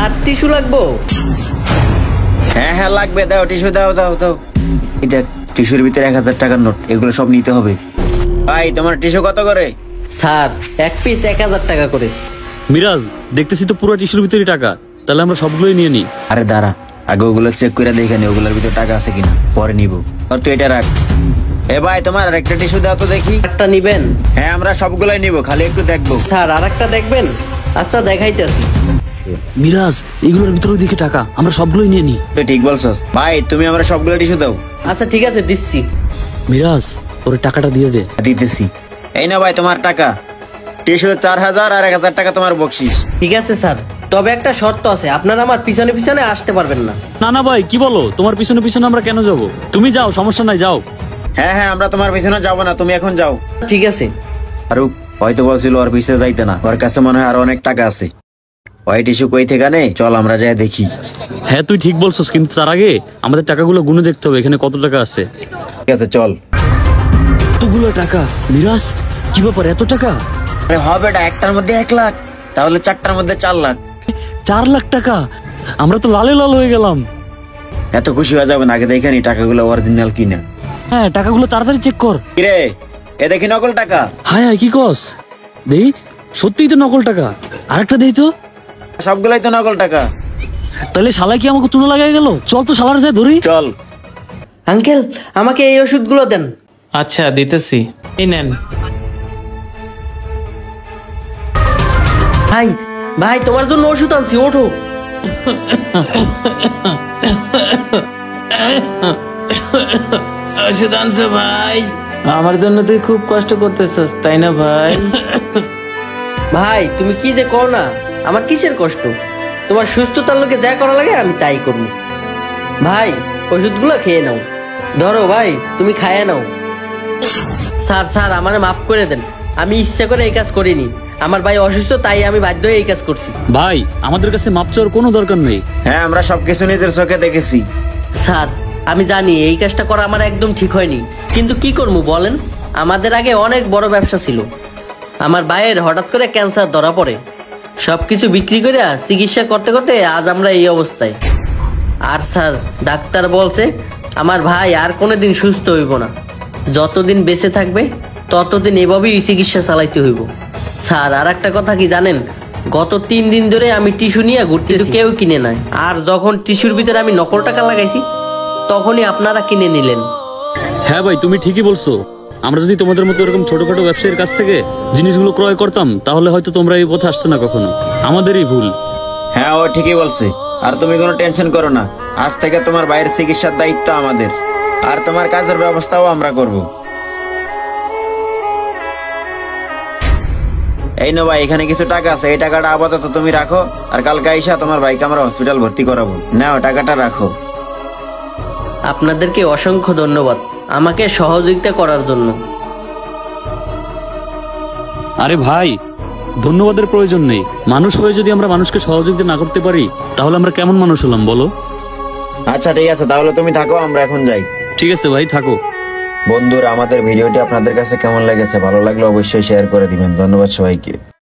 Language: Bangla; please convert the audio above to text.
স্যার টিস্যু লাগবো? হ্যাঁ হ্যাঁ লাগবে, দাও টিস্যু, দাও দাও দাও। এই দেখ টিস্যুর ভিতরে 1000 টাকার নোট, এগুলো সব নিতে হবে। ভাই তোমার টিস্যু কত করে? স্যার এক পিস 1000 টাকা করে। মিরাজ, দেখতেছি তো পুরো টিস্যুর ভিতরে টাকা, তাহলে আমরা সবগুলোই নিয়ে নিই। আরে দাঁড়া, আগে ওগুলো চেক করে দেখে নি ওগুলোর ভিতরে টাকা আছে কিনা, পরে নিব। আর তুই এটা রাখ। এ ভাই তোমার আরেকটা টিস্যু দাও তো দেখি। একটা নিবেন? হ্যাঁ আমরা সবগুলাই নিব, খালি একটু দেখবো। স্যার আরেকটা দেখবেন? আচ্ছা দেখাইতেছি। মিরাজ, এগুলোর ভিতরে দিকে টাকা, আমরা সবগুলোই নিয়ে নিই। তুই ঠিক বলছস ভাই, তুমি আমরা সবগুলো টিস্যু দাও। আচ্ছা ঠিক আছে দিচ্ছি। মিরাজ, ওর টাকাটা দিয়ে দে। দিতেছি। এই না ভাই তোমার টাকা, টিস্যু 4000 আর 1000 টাকা তোমার বকশিস। ঠিক আছে স্যার, তবে একটা শর্ত আছে, আপনারা আমার পিছনে পিছনে আসতে পারবেন না। না না ভাই, কি বলো? তোমার পিছনে পিছনে আমরা কেন যাবো? তুমি যাও, সমস্যা নাই, যাও। হ্যাঁ হ্যাঁ আমরা তোমার পিছনে যাবো না, তুমি এখন যাও। ঠিক আছে। ফারুক হয়তো বলছিল ওর পিছিয়ে যাইতে না, ওর কাছে মনে হয় আর অনেক টাকা আছে। ওই টিস্যু কই থেকে নে, চল আমরা যাই দেখি। হ্যাঁ তুই ঠিক বলছিস, কিন্তু তার আগে আমাদের টাকাগুলো গুনে দেখতে হবে এখানে কত টাকা আছে। ঠিক আছে চল। এতগুলো টাকা মিরাজ, কি ব্যাপার এত টাকা? আরে হবে এটা, একটার মধ্যে 1 লাখ, তাহলে 4টার মধ্যে 4 লাখ। 4 লাখ টাকা? আমরা তো লালে লাল হয়ে গেলাম। এত খুশি হয়ে যাবেন, আগে দেখে নি টাকাগুলো অরিজিনাল কিনা। হ্যাঁ টাকাগুলো তাড়াতাড়ি চেক কর। কিরে এ দেখি নকল টাকা। হায় হায়, কি কস? দেই, সত্যিই তো নকল টাকা। আরেকটা দেই তো। সবগুলাই তো নকল টাকা। তাহলে শালা কি আমাকে চুনো লাগাই গেল? চল তো শালার যায় ধরি। চল। আঙ্কেল আমাকে এই ওষুধগুলো দেন। আচ্ছা দিতেছি, এই নেন। ভাই ভাই তোমার জন্য ওষুধ আনছি, ওঠো। ওষুধ আনছো ভাই? আমার জন্য তুই খুব কষ্ট করতেছস তাই না ভাই? ভাই তুমি কি যে কর না, আমার কিসের কষ্ট? তোমার সুস্থতার লোকে যা করা লাগে আমি তাই করবো। ভাই ওষুধগুলো খেয়ে নাও। ধরো ভাই, তুমি খাইয়ে নাও। স্যার স্যার আমারে মাফ করে দেন, আমি ইচ্ছা করে এই কাজ করিনি। আমার ভাই অসুস্থ, তাই আমি বাধ্য হয়ে এই কাজ করছি। ভাই আমাদের কাছে মাপ চাওয়ার কোনো দরকার নেই। হ্যাঁ আমরা সবকিছু নিজের চোখে দেখেছি। স্যার আমি জানি এই কাজটা করা আমার একদম ঠিক হয়নি, কিন্তু কি করবো বলেন? আমাদের আগে অনেক বড় ব্যবসা ছিল। আমার ভাইয়ের হঠাৎ করে ক্যান্সার ধরা পড়ে, সবকিছু বিক্রি করে চিকিৎসা করতে করতে আজ আমরা এই অবস্থায়। আর স্যার ডাক্তার বলছে আমার ভাই আর কোনোদিন সুস্থ হইব না, যতদিন বেঁচে থাকবে ততদিন এভাবেই চিকিৎসা চালাইতে হইব। স্যার আর একটা কথা কি জানেন, গত 3 দিন ধরে আমি টিস্যু নিয়ে ঘুরতেছি, কেউ কিনে নাই। আর যখন টিস্যুর ভিতরে আমি নকল টাকা লাগাইছি তখনই আপনারা কিনে নিলেন। হ্যাঁ ভাই তুমি ঠিকই বলছো, আমরা যদি তোমাদের মতো এরকম ছোটখাটো ব্যবসায়ীর কাছ থেকে জিনিসগুলো ক্রয় করতাম তাহলে হয়তো তোমরা এই পথে আসতে না কখনো। আমাদেরই ভুল। হ্যাঁ ও ঠিকই বলছে, আর তুমি কোনো টেনশন করো না, আজ থেকে তোমার ভাইয়ের চিকিৎসার দায়িত্ব আমাদের, আর তোমার কাজের ব্যবস্থাও আমরা করব। এই নো ভাই, এখানে কিছু টাকা আছে, এই টাকাটা আপাতত তুমি রাখো, আর কালকে আইসা তোমার ভাইকে আমরা হসপিটাল ভর্তি করাবো। নাও টাকাটা রাখো। আপনাদেরকে অসংখ্য ধন্যবাদ আমাকে সহযোগিতা করার জন্য। আরে ভাই ধন্যবাদের প্রয়োজন নেই, মানুষ হয়ে যদি আমরা মানুষকে সহযোগিতা না করতে পারি তাহলে আমরা কেমন মানুষ হলাম বলো? আচ্ছা ঠিক আছে, তাহলে তুমি থাকো, আমরা এখন যাই। ঠিক আছে ভাই, থাকো। বন্ধুরা আমাদের ভিডিওটি আপনাদের কাছে কেমন লেগেছে, ভালো লাগলে অবশ্যই শেয়ার করে দিবেন। ধন্যবাদ সবাইকে।